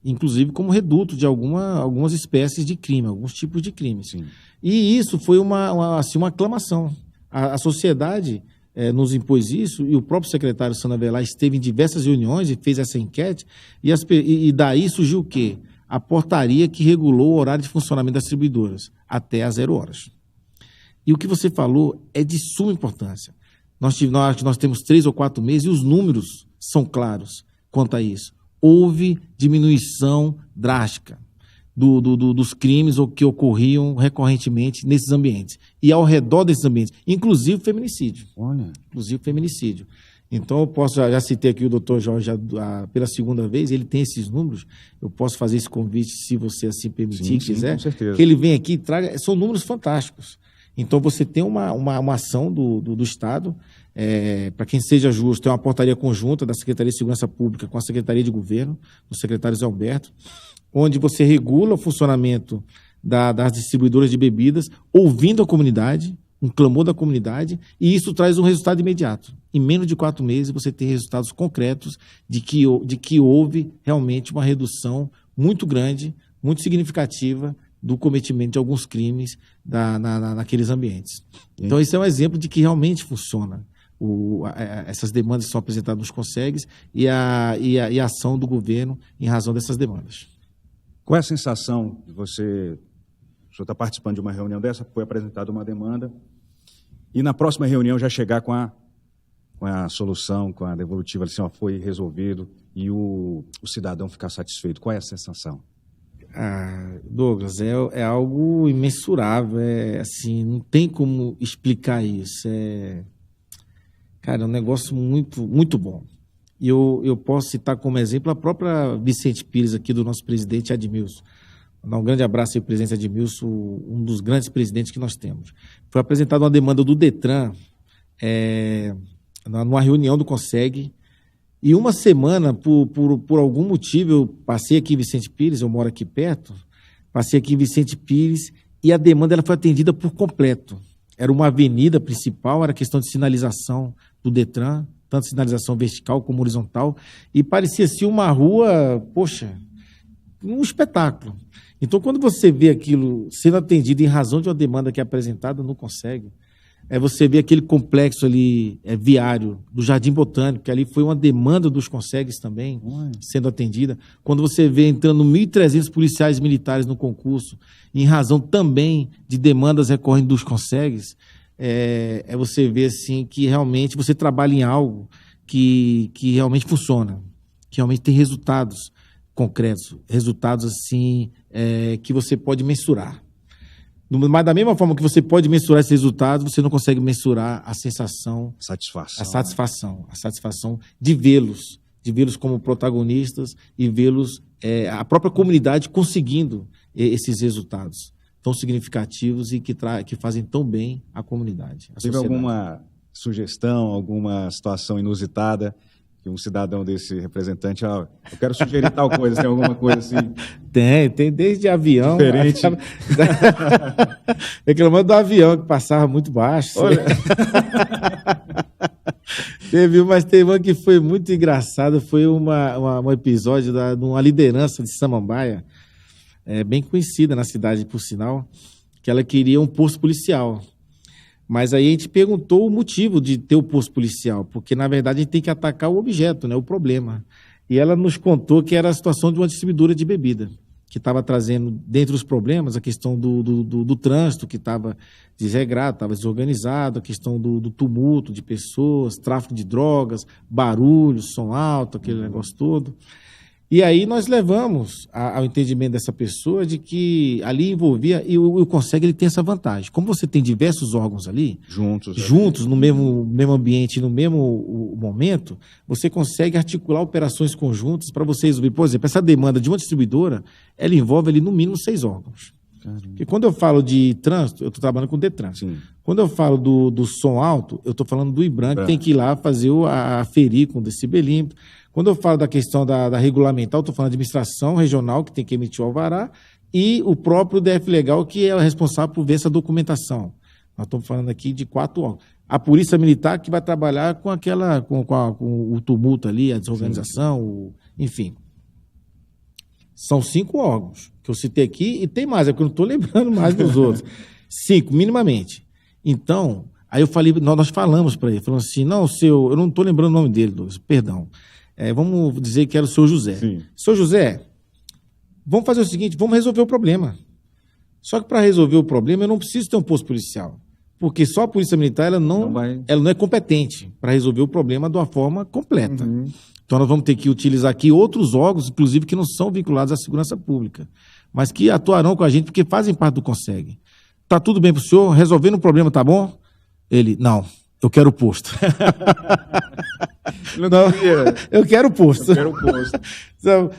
inclusive como reduto de algumas espécies de crime, alguns tipos de crimes. Sim. E isso foi uma aclamação. A sociedade nos impôs isso, e o próprio secretário Sandro Avelar esteve em diversas reuniões e fez essa enquete, e daí surgiu o quê? A portaria que regulou o horário de funcionamento das distribuidoras, até às 0 horas. E o que você falou é de suma importância. Nós temos 3 ou 4 meses e os números são claros quanto a isso. Houve diminuição drástica dos crimes que ocorriam recorrentemente nesses ambientes. E ao redor desses ambientes, inclusive feminicídio. Olha. Inclusive feminicídio. Então, eu posso, já citei aqui o doutor Jorge pela segunda vez, ele tem esses números, eu posso fazer esse convite, se você assim permitir, quiser, com certeza. Que ele venha aqui e traga, são números fantásticos. Então, você tem uma ação do Estado, para quem seja justo, tem uma portaria conjunta da Secretaria de Segurança Pública com a Secretaria de Governo, do secretário Zé Alberto, onde você regula o funcionamento das distribuidoras de bebidas, ouvindo a comunidade, um clamor da comunidade, e isso traz um resultado imediato. Em menos de 4 meses, você tem resultados concretos de que houve realmente uma redução muito grande, muito significativa do cometimento de alguns crimes naqueles ambientes. Então, esse é um exemplo de que realmente funciona. Essas demandas que são apresentadas nos CONSEGs e a ação do governo em razão dessas demandas. Qual é a sensação de o senhor está participando de uma reunião dessa, foi apresentada uma demanda, e na próxima reunião já chegar com a solução, com a devolutiva, assim, foi resolvido, e o cidadão ficar satisfeito? Qual é a sensação? Douglas, é algo imensurável, assim, não tem como explicar isso. Cara, é um negócio muito, muito bom. E eu posso citar como exemplo a própria Vicente Pires, aqui do nosso presidente Admilson. Vou dar um grande abraço ao presidente Admilson, um dos grandes presidentes que nós temos. Foi apresentada uma demanda do Detran, numa reunião do CONSEG, e uma semana, por algum motivo, eu passei aqui em Vicente Pires, eu moro aqui perto, passei aqui em Vicente Pires, e a demanda ela foi atendida por completo. Era uma avenida principal, era questão de sinalização do Detran, tanto sinalização vertical como horizontal, e parecia-se uma rua, poxa, um espetáculo. Então, quando você vê aquilo sendo atendido em razão de uma demanda que é apresentada, não consegue. Você vê aquele complexo ali viário do Jardim Botânico, que ali foi uma demanda dos CONSEGs também, sendo atendida. Quando você vê entrando 1.300 policiais militares no concurso, em razão também de demandas recorrentes dos CONSEGs, você vê assim, que realmente você trabalha em algo que realmente funciona. que realmente tem resultados concretos, resultados assim que você pode mensurar. Mas da mesma forma que você pode mensurar esses resultados, você não consegue mensurar a sensação, a satisfação de vê-los como protagonistas e vê-los, a própria comunidade conseguindo esses resultados tão significativos e que fazem tão bem à comunidade. Teve alguma sugestão, alguma situação inusitada que um cidadão desse representante, eu quero sugerir tal coisa, tem alguma coisa assim? Tem desde avião. Diferente. Reclamando do avião que passava muito baixo. Olha. Teve uma que foi muito engraçada, foi um episódio de uma liderança de Samambaia, bem conhecida na cidade, por sinal, que ela queria um posto policial. Mas aí a gente perguntou o motivo de ter o posto policial, porque, na verdade, a gente tem que atacar o objeto, né, o problema. E ela nos contou que era a situação de uma distribuidora de bebida, que estava trazendo, dentre os problemas, a questão do trânsito, que estava desregrado, estava desorganizado, a questão do tumulto de pessoas, tráfico de drogas, barulho, som alto, aquele negócio todo. E aí nós levamos ao entendimento dessa pessoa de que ali envolvia, e o Conseg ele tem essa vantagem. Como você tem diversos órgãos ali, juntos no mesmo ambiente, no mesmo momento, você consegue articular operações conjuntas para você resolver. Por exemplo, essa demanda de uma distribuidora, ela envolve ali no mínimo 6 órgãos. Caramba. Porque quando eu falo de trânsito, eu estou trabalhando com o Detran. Sim. Quando eu falo do som alto, eu estou falando do IBRAM, que tem que ir lá fazer aferir com o decibelímetro. Quando eu falo da questão da regulamentar, eu estou falando de administração regional, que tem que emitir o alvará, e o próprio DF Legal, que é o responsável por ver essa documentação. Nós estamos falando aqui de 4 órgãos. A Polícia Militar, que vai trabalhar com o tumulto ali, a desorganização, enfim. São 5 órgãos que eu citei aqui, e tem mais, é que eu não estou lembrando mais dos outros. 5, minimamente. Então, aí eu falei, nós falamos para ele, falamos assim, não, eu não estou lembrando o nome dele, Douglas, perdão. Vamos dizer que era o seu José. Sim. Seu José, vamos fazer o seguinte, vamos resolver o problema. Só que para resolver o problema eu não preciso ter um posto policial, porque só a Polícia Militar ela não é competente para resolver o problema de uma forma completa. Uhum. Então nós vamos ter que utilizar aqui outros órgãos, inclusive que não são vinculados à segurança pública, mas que atuarão com a gente porque fazem parte do Conseg. Tá tudo bem para o senhor? Resolvendo o problema, tá bom? Ele, não, eu quero o posto. Não, eu quero o posto.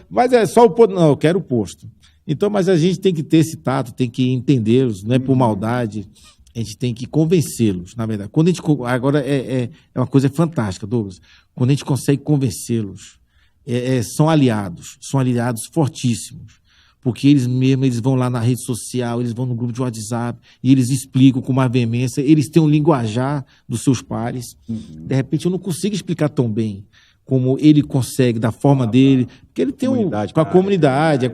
Mas é só o posto. Não, eu quero o posto. Então, mas a gente tem que ter esse tato, tem que entendê-los, não é por maldade, a gente tem que convencê-los, na verdade. Quando a gente, agora é uma coisa fantástica, Douglas, quando a gente consegue convencê-los, são aliados fortíssimos. Porque eles vão lá na rede social, eles vão no grupo de WhatsApp, e eles explicam com uma veemência, eles têm um linguajar dos seus pares. Uhum. De repente, eu não consigo explicar tão bem como ele consegue, da forma dele, porque ele tem com a comunidade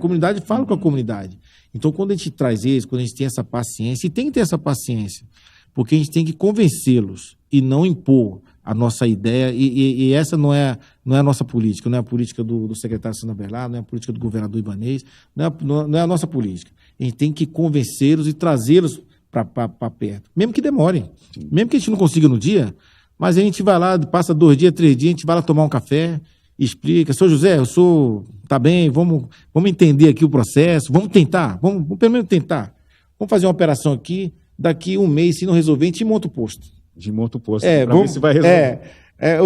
fala com a comunidade. Então, quando a gente traz eles, quando a gente tem essa paciência, e tem que ter essa paciência, porque a gente tem que convencê-los e não impor a nossa ideia, e essa não é a nossa política, não é a política do secretário Sandro Abelardo, não é a política do governador Ibanez, não é a nossa política. A gente tem que convencê-los e trazê-los para perto, mesmo que demorem, mesmo que a gente não consiga no dia, mas a gente vai lá, passa 2 dias, 3 dias, a gente vai lá tomar um café, explica, seu José, tá bem, vamos entender aqui o processo, vamos tentar, vamos pelo menos tentar, vamos fazer uma operação aqui, daqui 1 mês, se não resolver, a gente monta o posto. Monta o posto, para ver se vai resolver.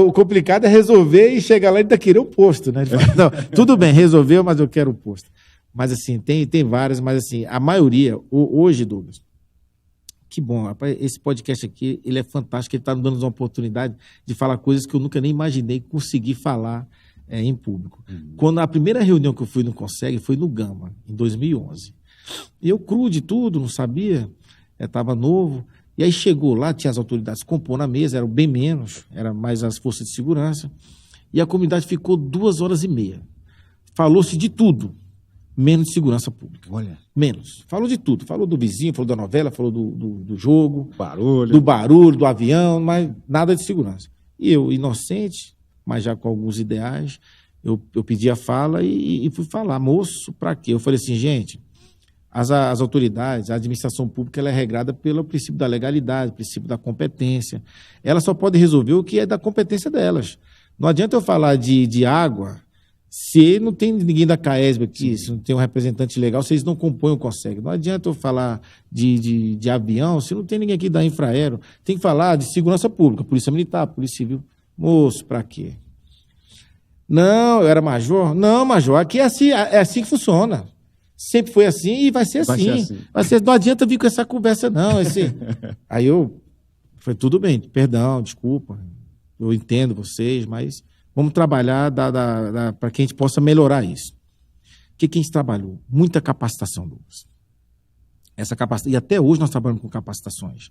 O complicado é resolver e chegar lá e ainda querer o posto, né? Não, tudo bem, resolveu, mas eu quero o posto. Mas assim, tem várias, mas assim, a maioria, hoje, Douglas, que bom, rapaz, esse podcast aqui, ele é fantástico, ele está nos dando uma oportunidade de falar coisas que eu nunca nem imaginei conseguir falar em público. Quando a primeira reunião que eu fui no Conseg foi no Gama, em 2011. E eu cru de tudo, não sabia, estava novo. E aí chegou lá, tinha as autoridades compondo a mesa, eram bem menos, era mais as forças de segurança, e a comunidade ficou 2h30. Falou-se de tudo, menos de segurança pública. Olha. Menos. Falou de tudo. Falou do vizinho, falou da novela, falou do jogo, barulho. Do barulho, do avião, mas nada de segurança. E eu, inocente, mas já com alguns ideais, eu pedi a fala e fui falar. Moço, para quê? Eu falei assim, gente, as autoridades, a administração pública, ela é regrada pelo princípio da legalidade, princípio da competência. Ela só pode resolver o que é da competência delas. Não adianta eu falar de água, Se não tem ninguém da CAESB aqui, se não tem um representante legal, vocês não compõem o CONSEG. Não adianta eu falar de avião, se não tem ninguém aqui da Infraero. Tem que falar de segurança pública, Polícia Militar, Polícia Civil. Moço, para quê? Não, eu era major? Não, major, aqui é assim que funciona. Sempre foi assim e vai ser assim. Não adianta vir com essa conversa, não. Aí eu falei, tudo bem, perdão, desculpa, eu entendo vocês, mas vamos trabalhar para que a gente possa melhorar isso. O que a gente trabalhou? Muita capacitação, Douglas. E até hoje nós trabalhamos com capacitações.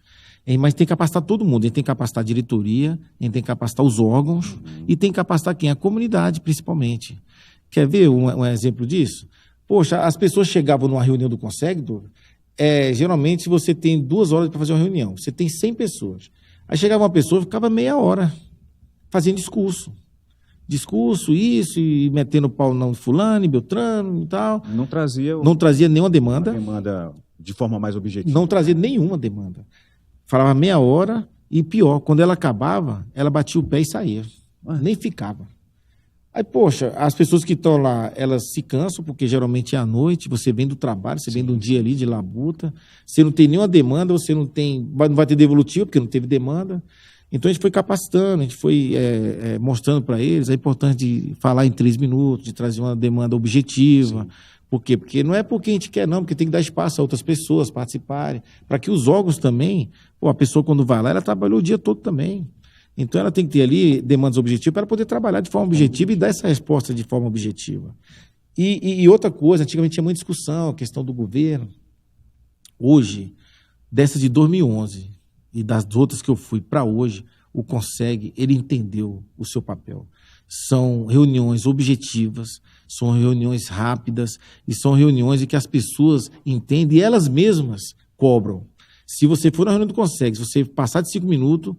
Mas tem que capacitar todo mundo. A gente tem que capacitar a diretoria, a gente tem que capacitar os órgãos e tem que capacitar quem? A comunidade, principalmente. Quer ver um exemplo disso? Poxa, as pessoas chegavam numa reunião do CONSEG, geralmente se você tem 2 horas para fazer uma reunião, você tem 100 pessoas. Aí chegava uma pessoa, ficava meia hora fazendo discurso, isso, e metendo pau não de fulano, e beltrano e tal. Não trazia nenhuma demanda. Demanda de forma mais objetiva. Não trazia nenhuma demanda. Falava meia hora e pior, quando ela acabava, ela batia o pé e saía. Nem ficava. Aí, poxa, as pessoas que estão lá, elas se cansam, porque geralmente é à noite, você vem do trabalho, você vem de um dia ali de labuta, você não tem nenhuma demanda, você não vai ter devolutivo, porque não teve demanda. Então a gente foi capacitando, a gente foi mostrando para eles a importância de falar em 3 minutos, de trazer uma demanda objetiva. Sim. Por quê? Porque não é porque a gente quer, não, porque tem que dar espaço a outras pessoas participarem, para que os órgãos também, a pessoa quando vai lá, ela trabalhou o dia todo também. Então ela tem que ter ali demandas objetivas para poder trabalhar de forma objetiva e dar essa resposta de forma objetiva. E outra coisa, antigamente tinha muita discussão, a questão do governo. Hoje, dessa de 2011 e das outras que eu fui para hoje, o CONSEG, ele entendeu o seu papel. São reuniões objetivas, são reuniões rápidas e são reuniões em que as pessoas entendem e elas mesmas cobram. Se você for na reunião do CONSEG, se você passar de 5 minutos,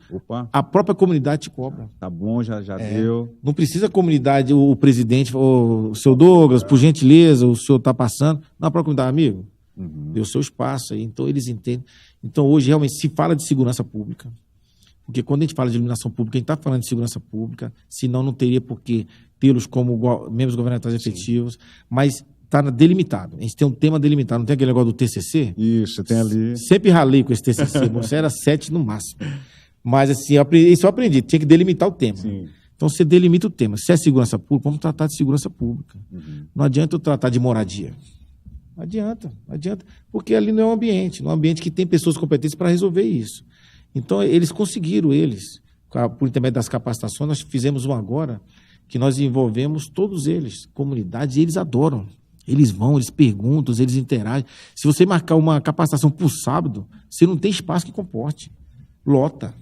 a própria comunidade te cobra. Tá bom, já deu. Não precisa a comunidade, o presidente, o seu Douglas, por gentileza, o senhor está passando. Não, a própria comunidade, amigo, deu seu espaço aí. Então, eles entendem. Então, hoje, realmente, se fala de segurança pública. Porque quando a gente fala de iluminação pública, a gente está falando de segurança pública, senão não teria por que tê-los como membros governamentais efetivos, mas está delimitado. A gente tem um tema delimitado. Não tem aquele negócio do TCC? Isso, tem ali. Sempre ralei com esse TCC. Você era 7 no máximo. Mas, assim, isso eu aprendi. Tinha que delimitar o tema. Sim. Então, você delimita o tema. Se é segurança pública, vamos tratar de segurança pública. Não adianta eu tratar de moradia. Não adianta. Porque ali não é um ambiente que tem pessoas competentes para resolver isso. Então, eles conseguiram, por intermédio das capacitações, nós fizemos um agora, que nós envolvemos todos eles, comunidades, e eles adoram. Eles vão, eles perguntam, eles interagem. Se você marcar uma capacitação por sábado, você não tem espaço que comporte. Lota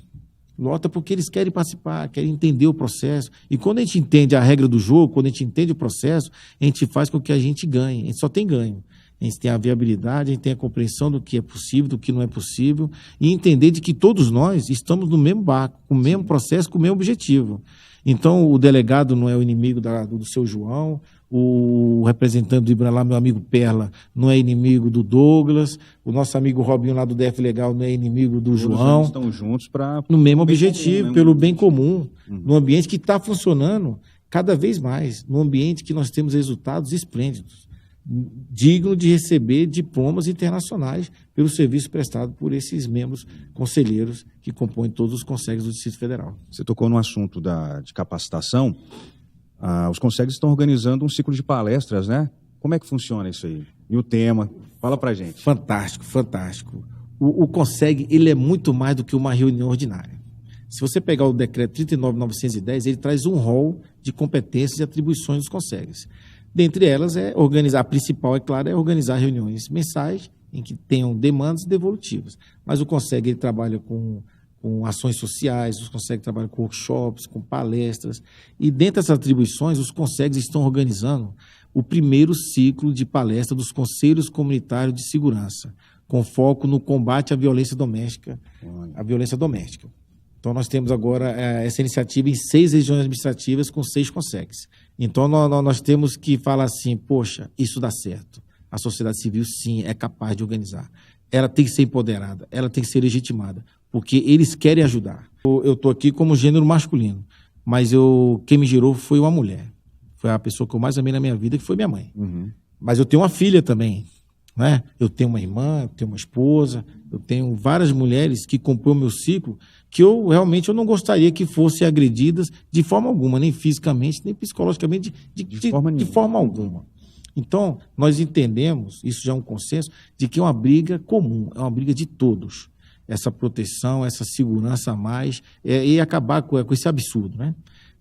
porque eles querem participar, querem entender o processo. E quando a gente entende a regra do jogo, quando a gente entende o processo, a gente faz com que a gente ganhe. A gente só tem ganho. A gente tem a viabilidade, a gente tem a compreensão do que é possível, do que não é possível, e entender de que todos nós estamos no mesmo barco, com o mesmo processo, com o mesmo objetivo. Então, o delegado não é o inimigo do seu João, o representante do Ibram, meu amigo Perla, não é inimigo do Douglas, o nosso amigo Robinho lá do DF Legal não é inimigo do João. Todos estão juntos no mesmo objetivo, pelo bem comum, num ambiente que está funcionando cada vez mais, num ambiente que nós temos resultados esplêndidos, digno de receber diplomas internacionais pelo serviço prestado por esses membros conselheiros que compõem todos os CONSEGs do Distrito Federal. Você tocou no assunto de capacitação. Os CONSEGs estão organizando um ciclo de palestras, né? Como é que funciona isso aí? E o tema? Fala pra gente. Fantástico. O CONSEG, ele é muito mais do que uma reunião ordinária. Se você pegar o decreto 39.910, ele traz um rol de competências e atribuições dos CONSEGs. Dentre elas, a principal, é claro, é organizar reuniões mensais em que tenham demandas devolutivas. Mas o CONSEG, ele trabalha com ações sociais, os CONSEG trabalham com workshops, com palestras. E dentre essas atribuições, os CONSEGs estão organizando o primeiro ciclo de palestra dos Conselhos Comunitários de Segurança, com foco no combate à violência doméstica. Então, nós temos agora essa iniciativa em 6 regiões administrativas com 6 CONSEGs. Então, nós temos que falar assim, poxa, isso dá certo. A sociedade civil, sim, é capaz de organizar. Ela tem que ser empoderada, ela tem que ser legitimada, porque eles querem ajudar. Eu estou aqui como gênero masculino, mas quem me gerou foi uma mulher. Foi a pessoa que eu mais amei na minha vida, que foi minha mãe. Mas eu tenho uma filha também, né? Eu tenho uma irmã, eu tenho uma esposa, eu tenho várias mulheres que compõem o meu ciclo, que eu realmente não gostaria que fossem agredidas de forma alguma, nem fisicamente, nem psicologicamente, de forma alguma. Então, nós entendemos, isso já é um consenso, de que é uma briga comum, é uma briga de todos. Essa proteção, essa segurança a mais, e acabar com esse absurdo, né?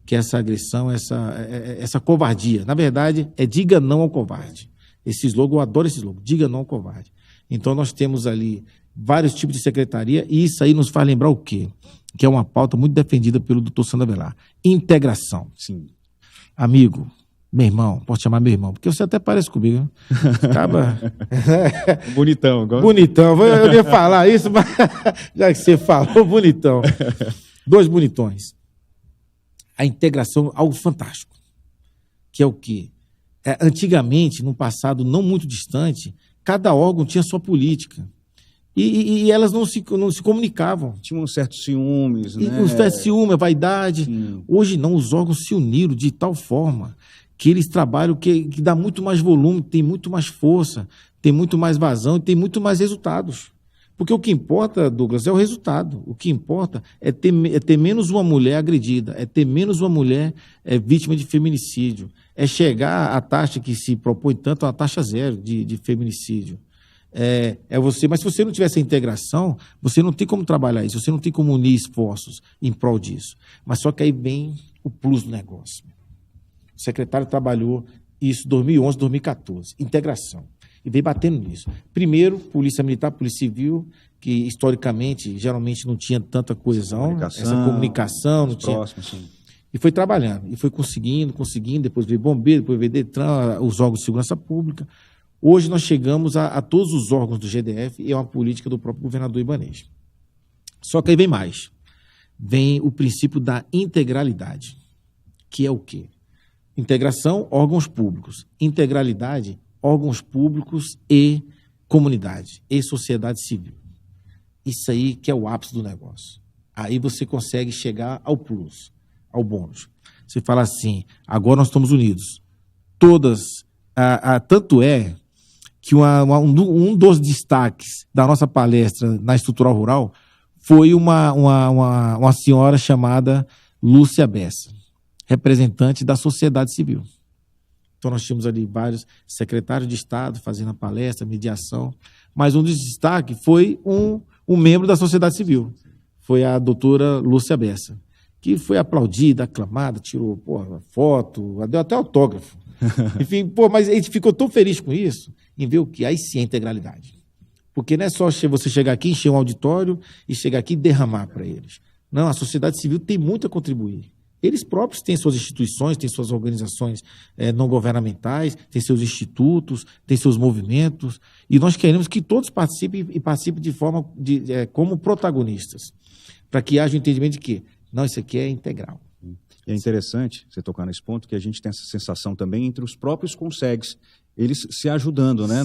Que é essa agressão, essa covardia. Na verdade, diga não ao covarde. Esse slogan, eu adoro esse slogan, diga não ao covarde. Então, nós temos ali vários tipos de secretaria, e isso aí nos faz lembrar o quê? Que é uma pauta muito defendida pelo doutor Sandro Avelar. Integração. Sim. Amigo, meu irmão, posso chamar meu irmão, porque você até parece comigo, né? Acaba... Bonitão. Bonitão, eu ia falar isso, mas já que você falou, bonitão. 2 bonitões. A integração, algo fantástico, que é o quê? Antigamente, num passado não muito distante, cada órgão tinha sua política. E elas não se comunicavam. Tinha um certo ciúmes, né? Um certo ciúme, vaidade. Sim. Hoje não, os órgãos se uniram de tal forma que eles trabalham que dá muito mais volume, tem muito mais força, tem muito mais vazão e tem muito mais resultados. Porque o que importa, Douglas, é o resultado. O que importa é ter menos uma mulher agredida, é ter menos uma mulher vítima de feminicídio, é chegar à taxa que se propõe tanto, a taxa zero de feminicídio. Mas se você não tiver essa integração, você não tem como trabalhar isso, você não tem como unir esforços em prol disso. Mas só que aí vem o plus do negócio. O secretário trabalhou isso em 2011, 2014, integração. E veio batendo nisso. Primeiro, Polícia Militar, Polícia Civil, que historicamente, geralmente não tinha tanta coesão, essa comunicação, não tinha. Próximo, sim. E foi trabalhando, e foi conseguindo, depois veio Bombeiro, depois veio Detran, os órgãos de segurança pública. Hoje nós chegamos a todos os órgãos do GDF e é uma política do próprio governador Ibanez. Só que aí vem mais. Vem o princípio da integralidade, que é o quê? Integração, órgãos públicos. Integralidade, órgãos públicos e comunidade, e sociedade civil. Isso aí que é o ápice do negócio. Aí você consegue chegar ao plus, ao bônus. Você fala assim, agora nós estamos unidos. Tanto é que um dos destaques da nossa palestra na Estrutural Rural foi uma senhora chamada Lúcia Bessa, representante da sociedade civil. Então, nós tínhamos ali vários secretários de Estado fazendo a palestra, mediação, mas um dos destaques foi um membro da sociedade civil, foi a doutora Lúcia Bessa, que foi aplaudida, aclamada, tirou foto, deu até autógrafo. Enfim, mas a gente ficou tão feliz com isso, em ver o que aí sim é integralidade. Porque não é só você chegar aqui, encher um auditório e chegar aqui e derramar para eles. Não, a sociedade civil tem muito a contribuir. Eles próprios têm suas instituições, têm suas organizações não governamentais, têm seus institutos, têm seus movimentos, e nós queremos que todos participem e participem de forma como protagonistas, para que haja o entendimento de que, não, isso aqui é integral. E é interessante você tocar nesse ponto, que a gente tem essa sensação também entre os próprios consegues, eles se ajudando, né?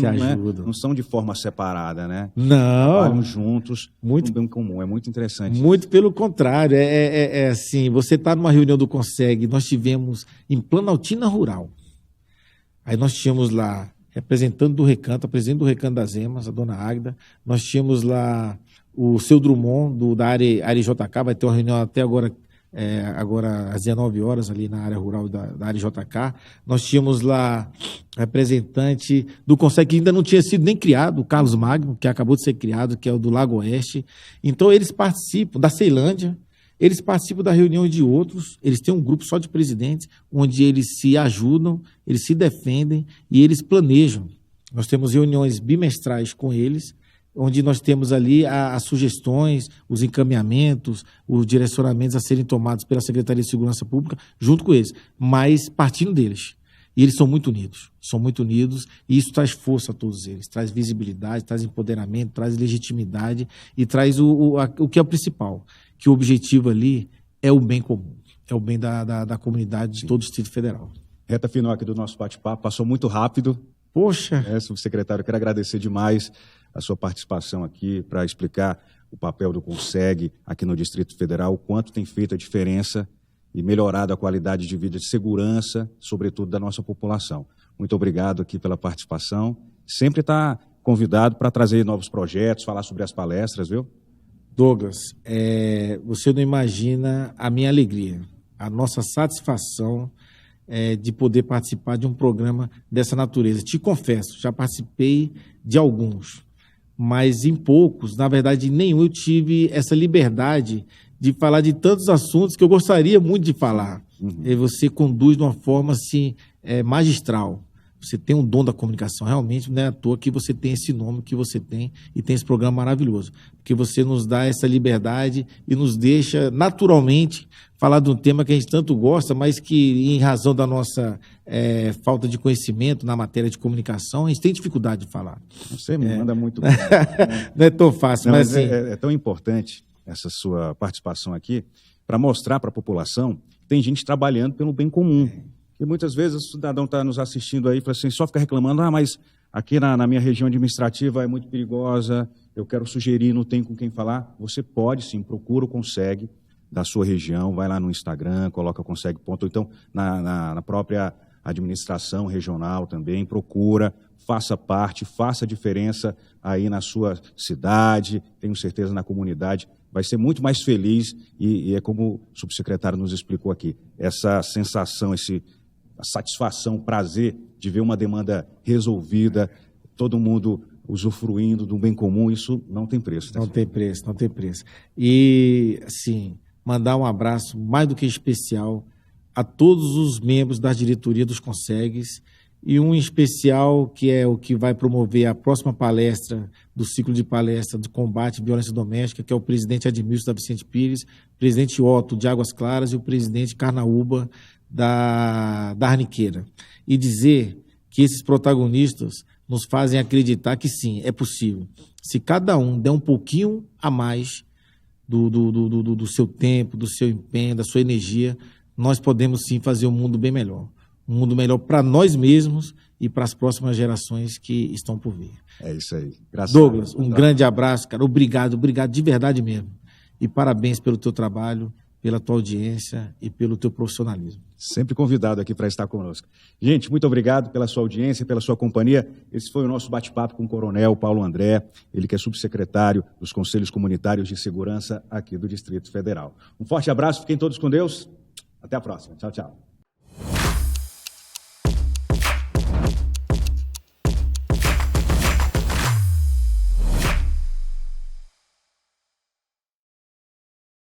Não são de forma separada, né? Não. Trabalham juntos, muito bem comum, é muito interessante. Muito pelo contrário, assim, você está numa reunião do Conseg, nós tivemos em Planaltina Rural, aí nós tínhamos lá, representante do Recanto, a presidente do Recanto das Emas, a dona Águida, nós tínhamos lá o seu Drummond, da área JK, vai ter uma reunião até agora às 19 horas ali na área rural da área JK, nós tínhamos lá representante do Conseg que ainda não tinha sido nem criado, o Carlos Magno, que acabou de ser criado, que é o do Lago Oeste. Então eles participam, da Ceilândia, eles participam da reunião de outros, eles têm um grupo só de presidentes, onde eles se ajudam, eles se defendem e eles planejam. Nós temos reuniões bimestrais com eles, onde nós temos ali as sugestões, os encaminhamentos, os direcionamentos a serem tomados pela Secretaria de Segurança Pública, junto com eles, mas partindo deles. E eles são muito unidos, e isso traz força a todos eles, traz visibilidade, traz empoderamento, traz legitimidade e traz o que é o principal, que o objetivo ali é o bem comum, é o bem da comunidade de todo o Distrito Federal. Reta final aqui do nosso bate-papo, passou muito rápido. Poxa! Subsecretário, quero agradecer demais a sua participação aqui para explicar o papel do Conseg aqui no Distrito Federal, o quanto tem feito a diferença e melhorado a qualidade de vida, de segurança, sobretudo da nossa população. Muito obrigado aqui pela participação. Sempre está convidado para trazer novos projetos, falar sobre as palestras, viu? Douglas, você não imagina a minha alegria, a nossa satisfação de poder participar de um programa dessa natureza. Te confesso, já participei de alguns, mas em poucos, na verdade, nenhum eu tive essa liberdade de falar de tantos assuntos que eu gostaria muito de falar. E você conduz de uma forma assim, magistral. Você tem um dom da comunicação, realmente não é à toa que você tem esse nome que você tem e tem esse programa maravilhoso, porque você nos dá essa liberdade e nos deixa naturalmente falar de um tema que a gente tanto gosta, mas que em razão da nossa falta de conhecimento na matéria de comunicação, a gente tem dificuldade de falar. Você me manda muito bem. Não é tão fácil, mas assim... é tão importante essa sua participação aqui para mostrar para a população que tem gente trabalhando pelo bem comum. E muitas vezes o cidadão está nos assistindo aí e fala assim, só fica reclamando, mas aqui na minha região administrativa é muito perigosa, eu quero sugerir, não tem com quem falar. Você pode sim, procura o Consegue da sua região, vai lá no Instagram, coloca Consegue ponto, ou então na própria administração regional também, procura, faça parte, faça diferença aí na sua cidade, tenho certeza na comunidade, vai ser muito mais feliz e é como o subsecretário nos explicou aqui, essa sensação, a satisfação, o prazer de ver uma demanda resolvida, todo mundo usufruindo do bem comum, isso não tem preço. Né? Não tem preço, não tem preço. E, assim, mandar um abraço mais do que especial a todos os membros da diretoria dos Consegues e um especial que é o que vai promover a próxima palestra do ciclo de palestra do combate à violência doméstica, que é o presidente Admilson da Vicente Pires, presidente Otto de Águas Claras e o presidente Carnaúba da Arniqueira. E dizer que esses protagonistas nos fazem acreditar que sim, é possível. Se cada um der um pouquinho a mais do seu tempo, do seu empenho, da sua energia, nós podemos sim fazer um mundo bem melhor. Um mundo melhor para nós mesmos e para as próximas gerações que estão por vir. É isso aí. Graças Douglas, um grande abraço, cara. Obrigado de verdade mesmo. E parabéns pelo teu trabalho, pela tua audiência e pelo teu profissionalismo. Sempre convidado aqui para estar conosco. Gente, muito obrigado pela sua audiência, pela sua companhia. Esse foi o nosso bate-papo com o Coronel Paulo André, ele que é subsecretário dos Conselhos Comunitários de Segurança aqui do Distrito Federal. Um forte abraço, fiquem todos com Deus. Até a próxima. Tchau, tchau.